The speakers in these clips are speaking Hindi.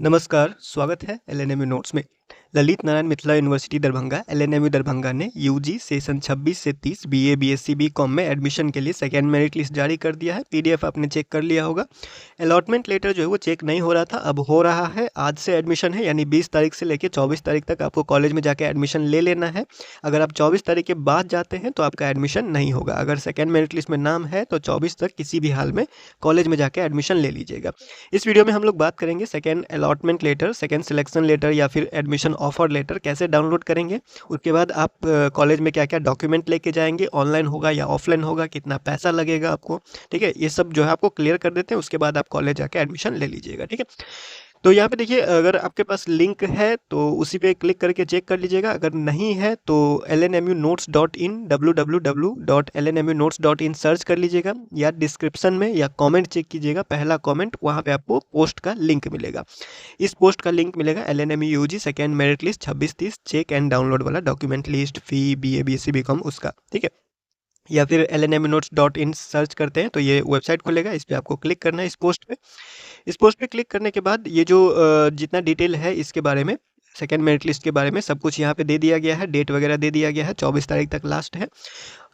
नमस्कार, स्वागत है एलएनएमयू नोट्स में। ललित नारायण मिथिला यूनिवर्सिटी दरभंगा एलएनएमयू दरभंगा ने यूजी सेशन 26 से 30 बीए, बीएससी, बीकॉम में एडमिशन के लिए सेकेंड मेरिट लिस्ट जारी कर दिया है। पीडीएफ आपने चेक कर लिया होगा। अलॉटमेंट लेटर जो है वो चेक नहीं हो रहा था, अब हो रहा है। आज से एडमिशन है, यानी 20 तारीख से लेकर 24 तारीख तक आपको कॉलेज में जाकर एडमिशन ले लेना है। अगर आप 24 तारीख के बाद जाते हैं तो आपका एडमिशन नहीं होगा। अगर सेकेंड मेरिट लिस्ट में नाम है तो 24 तक किसी भी हाल में कॉलेज में जाकर एडमिशन ले लीजिएगा। इस वीडियो में हम लोग बात करेंगे second allotment letter, second selection letter या फिर एडमिशन ऑफर लेटर कैसे डाउनलोड करेंगे। उसके बाद आप कॉलेज में क्या क्या डॉक्यूमेंट लेके जाएंगे, ऑनलाइन होगा या ऑफलाइन होगा, कितना पैसा लगेगा आपको, ठीक है, ये सब जो है आपको क्लियर कर देते हैं। उसके बाद आप कॉलेज जाके एडमिशन ले लीजिएगा, ठीक है। तो यहाँ पे देखिए, अगर आपके पास लिंक है तो उसी पे क्लिक करके चेक कर लीजिएगा। अगर नहीं है तो lnmunotes.in www.lnmunotes.in सर्च कर लीजिएगा, या डिस्क्रिप्शन में या कमेंट चेक कीजिएगा, पहला कमेंट, वहाँ पे आपको पोस्ट का लिंक मिलेगा। इस पोस्ट का लिंक मिलेगा LNMU UG second merit list 26-30 check and download वाला, document list, fee, BA, BSc, BCom उसका, ठीक है। या फिर lnmunotes.in सर्च करते हैं तो ये वेबसाइट खुलेगा, इस पर आपको क्लिक करना है, इस पोस्ट पे। इस पोस्ट पे क्लिक करने के बाद ये जो जितना डिटेल है इसके बारे में, सेकेंड मेरिट लिस्ट के बारे में सब कुछ यहाँ पे दे दिया गया है, डेट वगैरह दे दिया गया है, 24 तारीख तक लास्ट है।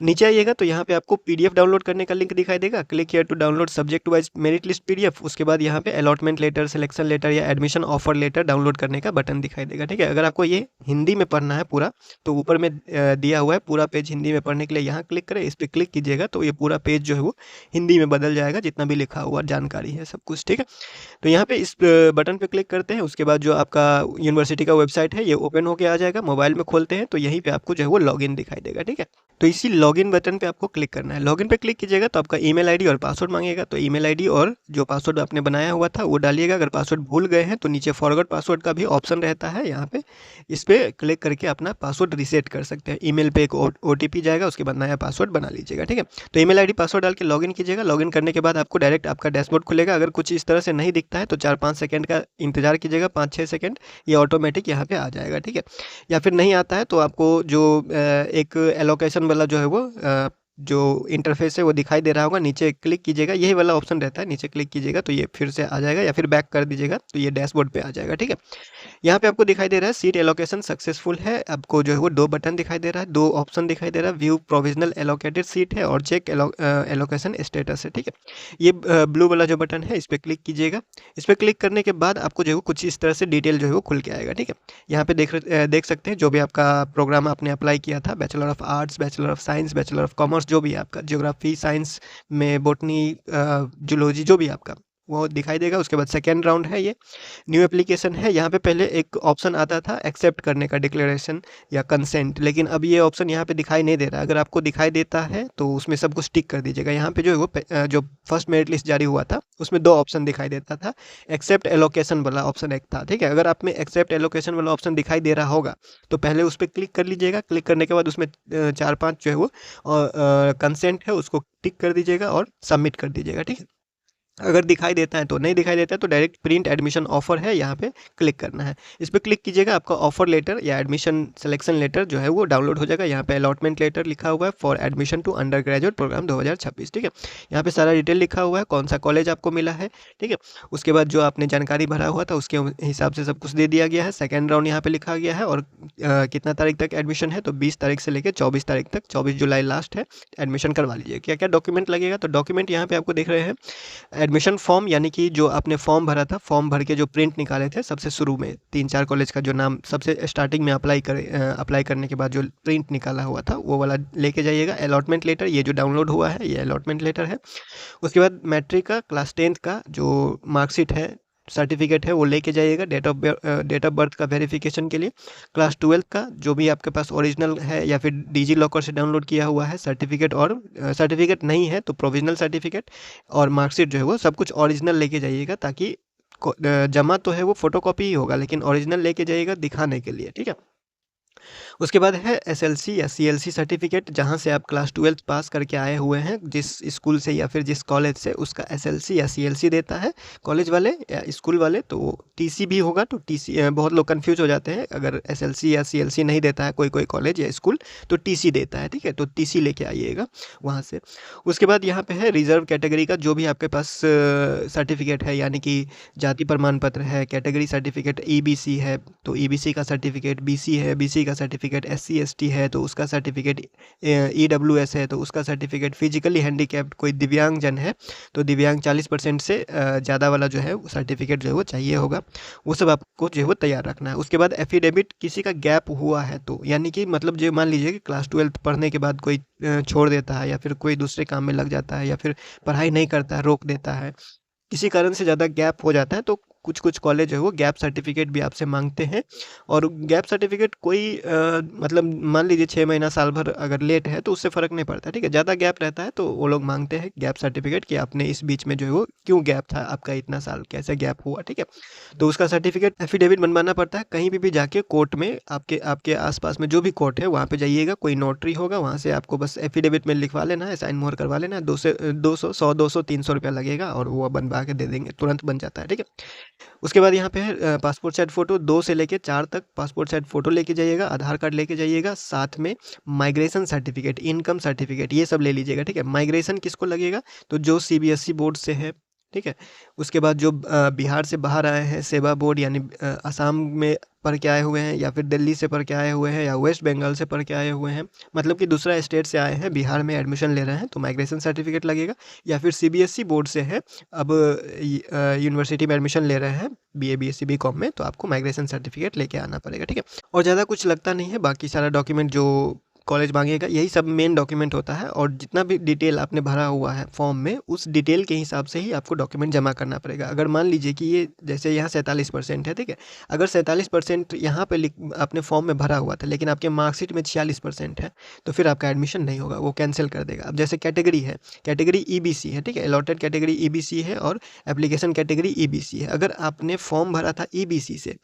नीचे आइएगा तो यहाँ पे आपको पीडीएफ डाउनलोड करने का लिंक दिखाई देगा। Click here to download subject wise merit list PDF. उसके बाद यहाँ पे अलॉटमेंट लेटर, सिलेक्शन लेटर या एडमिशन ऑफर लेटर डाउनलोड करने का बटन दिखाई देगा, ठीक है। अगर आपको ये हिंदी में पढ़ना है पूरा, तो ऊपर में दिया हुआ है पूरा पेज हिंदी में पढ़ने के लिए, यहाँ क्लिक करें, इस पर क्लिक कीजिएगा तो ये पूरा पेज जो है वो हिंदी में बदल जाएगा, जितना भी लिखा हुआ जानकारी है सब कुछ, ठीक है। तो यहाँ पे इस बटन पे क्लिक करते हैं। उसके बाद जो आपका यूनिवर्सिटी का वेबसाइट है ये ओपन होके आ जाएगा। मोबाइल में खोलते हैं तो यहीं पे आपको जो है वो लॉगिन दिखाई देगा, ठीक है। तो इसी लॉगिन बटन पे आपको क्लिक करना है। लॉगिन पे क्लिक कीजिएगा तो आपका ईमेल आईडी और पासवर्ड मांगेगा, तो ईमेल आईडी और जो पासवर्ड आपने बनाया हुआ था वो डालिएगा। अगर पासवर्ड भूल गए हैं तो नीचे फॉरगॉट पासवर्ड का भी ऑप्शन रहता है, यहाँ पे इस पर क्लिक करके अपना पासवर्ड रीसेट कर सकते हैं। ईमेल पे एक ओटीपी जाएगा, उसके बाद नया पासवर्ड बना लीजिएगा, ठीक है। तो ईमेल आईडी पासवर्ड डाल के लॉगिन कीजिएगा। लॉगिन करने के बाद आपको डायरेक्ट आपका डैशबोर्ड खुलेगा। अगर कुछ इस तरह से नहीं दिखता है तो 4-5 सेकंड का इंतजार कीजिएगा, 5-6 सेकंड, ये ऑटोमेटिक यहाँ पे आ जाएगा, ठीक है। या फिर नहीं आता है तो आपको जो एक एलोकेशन वाला जो है वो जो इंटरफेस है वो दिखाई दे रहा होगा, नीचे क्लिक कीजिएगा, यही वाला ऑप्शन रहता है, नीचे क्लिक कीजिएगा तो ये फिर से आ जाएगा, या फिर बैक कर दीजिएगा तो ये डैशबोर्ड पे आ जाएगा, ठीक है। यहाँ पे आपको दिखाई दे रहा है सीट एलोकेशन सक्सेसफुल है। आपको जो है वो 2 बटन दिखाई दे रहा है, 2 ऑप्शन दिखाई दे रहा है, व्यू प्रोविजनल एलोकेटेड सीट है और चेक एलोकेशन स्टेटस है, ठीक है। ये ब्लू वाला जो बटन है इस पर क्लिक कीजिएगा। इस पर क्लिक करने के बाद आपको जो है वो कुछ इस तरह से डिटेल जो है वो खुल के आएगा, ठीक है। यहाँ पे देख सकते हैं जो भी आपका प्रोग्राम आपने अप्लाई किया था, bachelor of arts, bachelor of science, bachelor of commerce, जो भी आपका ज्योग्राफी, साइंस में बोटनी, जूलॉजी, जो भी आपका वो दिखाई देगा। उसके बाद सेकेंड राउंड है, ये न्यू एप्लीकेशन है। यहाँ पे पहले एक ऑप्शन आता था एक्सेप्ट करने का, डिक्लेरेशन या कंसेंट, लेकिन अब ये ऑप्शन यहाँ पे दिखाई नहीं दे रहा। अगर आपको दिखाई देता है तो उसमें सब कुछ टिक कर दीजिएगा। यहाँ पे जो है वो जो फर्स्ट मेरिट लिस्ट जारी हुआ था उसमें 2 ऑप्शन दिखाई देता था, एक्सेप्ट एलोकेशन वाला ऑप्शन एक था, ठीक है। अगर आप में एक्सेप्ट एलोकेशन वाला ऑप्शन दिखाई दे रहा होगा तो पहले उस पर क्लिक कर लीजिएगा। क्लिक करने के बाद उसमें 4-5 जो है वो कंसेंट है उसको टिक कर दीजिएगा और सबमिट कर दीजिएगा, ठीक है। अगर दिखाई देता है तो, नहीं दिखाई देता है तो डायरेक्ट प्रिंट एडमिशन ऑफर है, यहाँ पे क्लिक करना है। इस पर क्लिक कीजिएगा, आपका ऑफर लेटर या एडमिशन सिलेक्शन लेटर जो है वो डाउनलोड हो जाएगा। यहाँ पे अलॉटमेंट लेटर लिखा हुआ है for admission to undergraduate programme 2026, ठीक है। यहाँ पे सारा डिटेल लिखा हुआ है, कौन सा कॉलेज आपको मिला है, ठीक है। उसके बाद जो आपने जानकारी भरा हुआ था उसके हिसाब से सब कुछ दे दिया गया है। सेकेंड राउंड यहाँ पे लिखा गया है, और कितना तारीख तक एडमिशन है, तो 20 तारीख से लेकर 24 तारीख तक, 24 जुलाई लास्ट है, एडमिशन करवा लीजिए। क्या क्या डॉक्यूमेंट लगेगा, तो डॉक्यूमेंट यहाँ पे आपको देख रहे हैं, एडमिशन फॉर्म, यानी कि जो आपने फॉर्म भरा था, फॉर्म भर के जो प्रिंट निकाले थे सबसे शुरू में 3-4 कॉलेज का जो नाम सबसे स्टार्टिंग में अप्लाई करने के बाद जो प्रिंट निकाला हुआ था वो वाला लेके जाइएगा। अलॉटमेंट लेटर, ये जो डाउनलोड हुआ है ये अलॉटमेंट लेटर है। उसके बाद मैट्रिक का, क्लास 10th का जो मार्कशीट है, सर्टिफिकेट है, वो लेके जाइएगा डेट ऑफ बर्थ का वेरिफिकेशन के लिए। क्लास 12th का जो भी आपके पास ओरिजिनल है या फिर डिजी लॉकर से डाउनलोड किया हुआ है सर्टिफिकेट, और सर्टिफिकेट नहीं है तो प्रोविजनल सर्टिफिकेट और मार्कशीट जो है वो सब कुछ ओरिजिनल लेके जाइएगा, ताकि जमा तो है वो फोटोकॉपी ही होगा लेकिन ओरिजिनल लेके जाइएगा दिखाने के लिए, ठीक है। उसके बाद है एसएलसी या सीएलसी सर्टिफिकेट, जहाँ से आप क्लास 12 पास करके आए हुए हैं, जिस स्कूल से या फिर जिस कॉलेज से, उसका एसएलसी या सीएलसी देता है कॉलेज वाले या स्कूल वाले। तो टीसी भी होगा, तो टीसी बहुत लोग कंफ्यूज हो जाते हैं, अगर एसएलसी या सीएलसी नहीं देता है कोई कोई कॉलेज या स्कूल तो टीसी देता है, ठीक है, तो टीसी लेके आइएगा वहाँ से। उसके बाद यहाँ पे है रिजर्व कैटेगरी का जो भी आपके पास सर्टिफिकेट है, यानी कि जाति प्रमाण पत्र है, कैटेगरी सर्टिफिकेट, ईबीसी है तो ईबीसी का सर्टिफिकेट, बीसी है बीसी का सर्टिफिकेट, एससी एसटी है तो उसका सर्टिफिकेट, ईडब्ल्यूएस है तो उसका सर्टिफिकेट, फिजिकली हैंडीकैप्ड कोई दिव्यांगजन है तो दिव्यांग 40% से ज़्यादा वाला जो है सर्टिफिकेट जो है वो चाहिए होगा, वो सब आपको जो है वो तैयार रखना है। उसके बाद एफिडेविट, किसी का गैप हुआ है तो, यानी कि मतलब जो मान लीजिए कि क्लास 12 पढ़ने के बाद कोई छोड़ देता है या फिर कोई दूसरे काम में लग जाता है या फिर पढ़ाई नहीं करता है, रोक देता है, किसी कारण से ज़्यादा गैप हो जाता है तो कुछ कुछ कॉलेज जो है वो गैप सर्टिफिकेट भी आपसे मांगते हैं। और गैप सर्टिफिकेट कोई मतलब मान लीजिए 6 महीना साल भर अगर लेट है तो उससे फ़र्क नहीं पड़ता, ठीक है। ज़्यादा गैप रहता है तो वो लोग मांगते हैं गैप सर्टिफिकेट कि आपने इस बीच में जो है वो क्यों गैप था, आपका इतना साल कैसे गैप हुआ, ठीक है। तो उसका सर्टिफिकेट एफिडेविट बनवाना पड़ता है। कहीं भी जाके कोर्ट में, आपके आपके आसपास में जो भी कोर्ट है वहाँ पे जाइएगा, कोई नोटरी होगा, वहाँ से आपको बस एफिडेविट में लिखवा लेना है, साइन मोहर करवा लेना है, 200 300 रुपया लगेगा और वो बनवा के दे देंगे, तुरंत बन जाता है, ठीक है। उसके बाद यहाँ पे है पासपोर्ट साइज फ़ोटो, 2 से लेके 4 तक पासपोर्ट साइज फ़ोटो लेके जाइएगा, आधार कार्ड लेके जाइएगा, साथ में माइग्रेशन सर्टिफिकेट, इनकम सर्टिफिकेट, ये सब ले लीजिएगा, ठीक है। माइग्रेशन किसको लगेगा, तो जो सीबीएसई बोर्ड से है, ठीक है। उसके बाद जो बिहार से बाहर आए हैं, सेवा बोर्ड यानी असम में पढ़ के आए हुए हैं, या फिर दिल्ली से पढ़ के आए हुए हैं, या वेस्ट बंगाल से पढ़ के आए हुए हैं, मतलब कि दूसरा स्टेट से आए हैं, बिहार में एडमिशन ले रहे हैं तो माइग्रेशन सर्टिफिकेट लगेगा। या फिर सीबीएसई बोर्ड से है, अब यूनिवर्सिटी में एडमिशन ले रहे हैं, बीए बीएससी बीकॉम में, तो आपको माइग्रेशन सर्टिफिकेट लेके आना पड़ेगा, ठीक है। और ज़्यादा कुछ लगता नहीं है, बाकी सारा डॉक्यूमेंट जो कॉलेज मांगेगा यही सब मेन डॉक्यूमेंट होता है। और जितना भी डिटेल आपने भरा हुआ है फॉर्म में, उस डिटेल के हिसाब से ही आपको डॉक्यूमेंट जमा करना पड़ेगा। अगर मान लीजिए कि ये जैसे यहाँ 47% है, ठीक है, अगर 47% यहाँ पे आपने फॉर्म में भरा हुआ था लेकिन आपके मार्कशीट में 46% है तो फिर आपका एडमिशन नहीं होगा, वो कैंसिल कर देगा। अब जैसे कैटेगरी है, कैटेगरी ईबीसी है, ठीक है, अलॉटेड कैटेगरी ईबीसी है और एप्लीकेशन कैटेगरी ईबीसी है। अगर आपने फॉर्म भरा था ईबीसी से,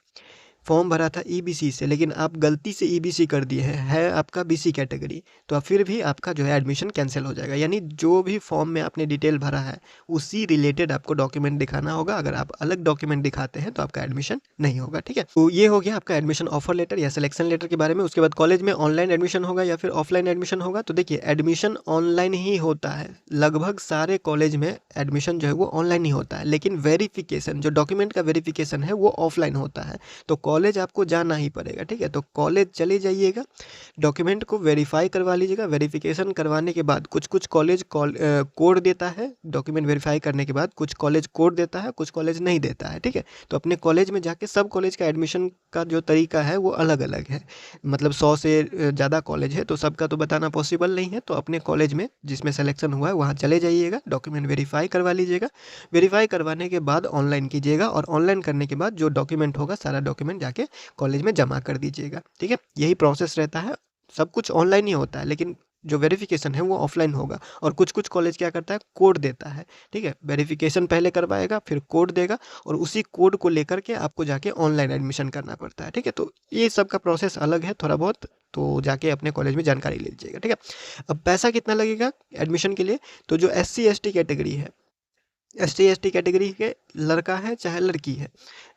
फॉर्म भरा था ईबीसी से, लेकिन आप गलती से ईबीसी कर दिए हैं, है आपका बीसी कैटेगरी, तो अब फिर भी आपका जो है एडमिशन कैंसिल हो जाएगा। यानी जो भी फॉर्म में आपने डिटेल भरा है उसी रिलेटेड आपको डॉक्यूमेंट दिखाना होगा। अगर आप अलग डॉक्यूमेंट दिखाते हैं तो आपका एडमिशन नहीं होगा, ठीक है। तो ये हो गया आपका एडमिशन ऑफर लेटर या सिलेक्शन लेटर के बारे में। उसके बाद कॉलेज में ऑनलाइन एडमिशन होगा या फिर ऑफलाइन एडमिशन होगा, तो देखिए एडमिशन ऑनलाइन ही होता है, लगभग सारे कॉलेज में एडमिशन जो है वो ऑनलाइन ही होता है, लेकिन वेरिफिकेशन, जो डॉक्यूमेंट का वेरिफिकेशन है वो ऑफलाइन होता है। तो कॉलेज आपको जाना ही पड़ेगा, ठीक है। तो कॉलेज चले जाइएगा, डॉक्यूमेंट को वेरीफाई करवा लीजिएगा। वेरिफिकेशन करवाने के बाद कुछ कुछ कॉलेज कोड देता है, डॉक्यूमेंट वेरीफाई करने के बाद कुछ कॉलेज कोड देता है, कुछ कॉलेज नहीं देता है, ठीक है। तो अपने कॉलेज में जाके, सब कॉलेज का एडमिशन का जो तरीका है वो अलग अलग है, मतलब 100 से ज़्यादा कॉलेज है तो सबका तो बताना पॉसिबल नहीं है। तो अपने कॉलेज में जिसमें सिलेक्शन हुआ है वहाँ चले जाइएगा, डॉक्यूमेंट वेरीफाई करवा लीजिएगा। वेरीफाई करवाने के बाद ऑनलाइन कीजिएगा और ऑनलाइन करने के बाद जो डॉक्यूमेंट होगा सारा डॉक्यूमेंट जाके कॉलेज में जमा कर दीजिएगा, ठीक है। यही प्रोसेस रहता है, सब कुछ ऑनलाइन ही होता है, लेकिन जो वेरिफिकेशन है वो ऑफलाइन होगा। और कुछ कुछ कॉलेज क्या करता है, कोड देता है, ठीक है। वेरिफिकेशन पहले करवाएगा, फिर कोड देगा और उसी कोड को लेकर के आपको जाके ऑनलाइन एडमिशन करना पड़ता है, ठीक है। तो ये सब का प्रोसेस अलग है थोड़ा बहुत, तो जाके अपने कॉलेज में जानकारी ले लीजिएगा, ठीक है। अब पैसा कितना लगेगा एडमिशन के लिए, तो जो SC ST कैटेगरी है, SC ST कैटेगरी के लड़का है चाहे लड़की है,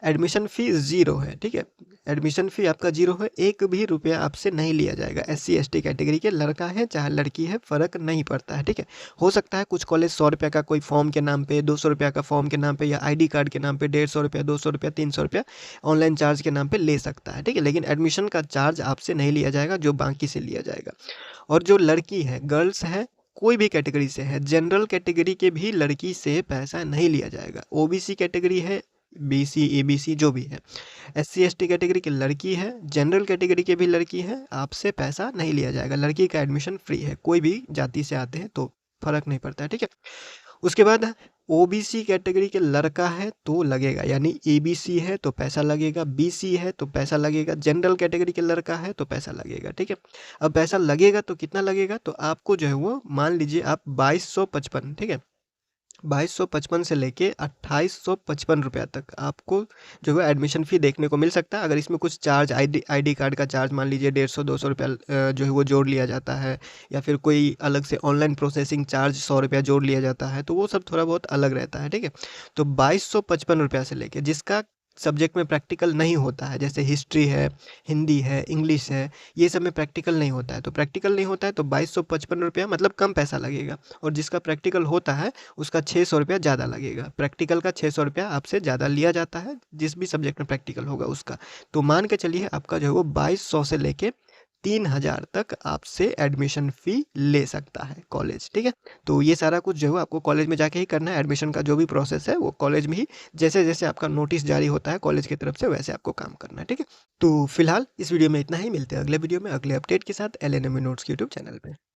एडमिशन फ़ी ज़ीरो है, ठीक है। एडमिशन फ़ी आपका ज़ीरो है, एक भी रुपया आपसे नहीं लिया जाएगा। SC ST कैटेगरी के लड़का है चाहे लड़की है, फ़र्क नहीं पड़ता है, ठीक है। हो सकता है कुछ कॉलेज 100 रुपये का कोई फॉर्म के नाम पे, 200 रुपये का फॉर्म के नाम पे, या ID कार्ड के नाम पे 150 रुपये, 200 रुपये, 300 रुपये ऑनलाइन चार्ज के नाम पे ले सकता है, ठीक है। लेकिन एडमिशन का चार्ज आपसे नहीं लिया जाएगा, जो बाकी से लिया जाएगा। और जो लड़की है, गर्ल्स है, कोई भी कैटेगरी से है, जनरल कैटेगरी के भी लड़की से पैसा नहीं लिया जाएगा। OBC कैटेगरी है, BC ABC जो भी है, SC ST कैटेगरी की लड़की है, जनरल कैटेगरी के भी लड़की है, आपसे पैसा नहीं लिया जाएगा। लड़की का एडमिशन फ्री है, कोई भी जाति से आते हैं तो फर्क नहीं पड़ता है, ठीक है। उसके बाद OBC कैटेगरी के लड़का है तो लगेगा, यानी ABC है तो पैसा लगेगा, BC है तो पैसा लगेगा, जनरल कैटेगरी के लड़का है तो पैसा लगेगा, ठीक है। अब पैसा लगेगा तो कितना लगेगा, तो आपको जो है वो मान लीजिए आप 2255, ठीक है, 2255 से लेके 2855 रुपया तक आपको जो है एडमिशन फ़ी देखने को मिल सकता है। अगर इसमें कुछ चार्ज आईडी कार्ड का चार्ज मान लीजिए 150-200 रुपया जो है वो जोड़ लिया जाता है, या फिर कोई अलग से ऑनलाइन प्रोसेसिंग चार्ज 100 रुपया जोड़ लिया जाता है, तो वो सब थोड़ा बहुत अलग रहता है, ठीक है। तो 2255 रुपया से लेके जिसका सब्जेक्ट में प्रैक्टिकल नहीं होता है, जैसे हिस्ट्री है, हिंदी है, इंग्लिश है, ये सब में प्रैक्टिकल नहीं होता है, तो प्रैक्टिकल नहीं होता है तो 2255 रुपया मतलब कम पैसा लगेगा। और जिसका प्रैक्टिकल होता है उसका 600 रुपया ज़्यादा लगेगा। प्रैक्टिकल का 600 रुपया आपसे ज़्यादा लिया जाता है जिस भी सब्जेक्ट में प्रैक्टिकल होगा उसका। तो मान के चलिए आपका जो है वो 2200 से लेके 3000 तक आपसे एडमिशन फ़ी ले सकता है कॉलेज, ठीक है। तो ये सारा कुछ जो है आपको कॉलेज में जाके ही करना है। एडमिशन का जो भी प्रोसेस है वो कॉलेज में ही जैसे जैसे आपका नोटिस जारी होता है कॉलेज की तरफ से वैसे आपको काम करना है, ठीक है। तो फिलहाल इस वीडियो में इतना ही, मिलते हैं अगले वीडियो में अगले अपडेट के साथ LNME नोट्स के यूट्यूब चैनल पे।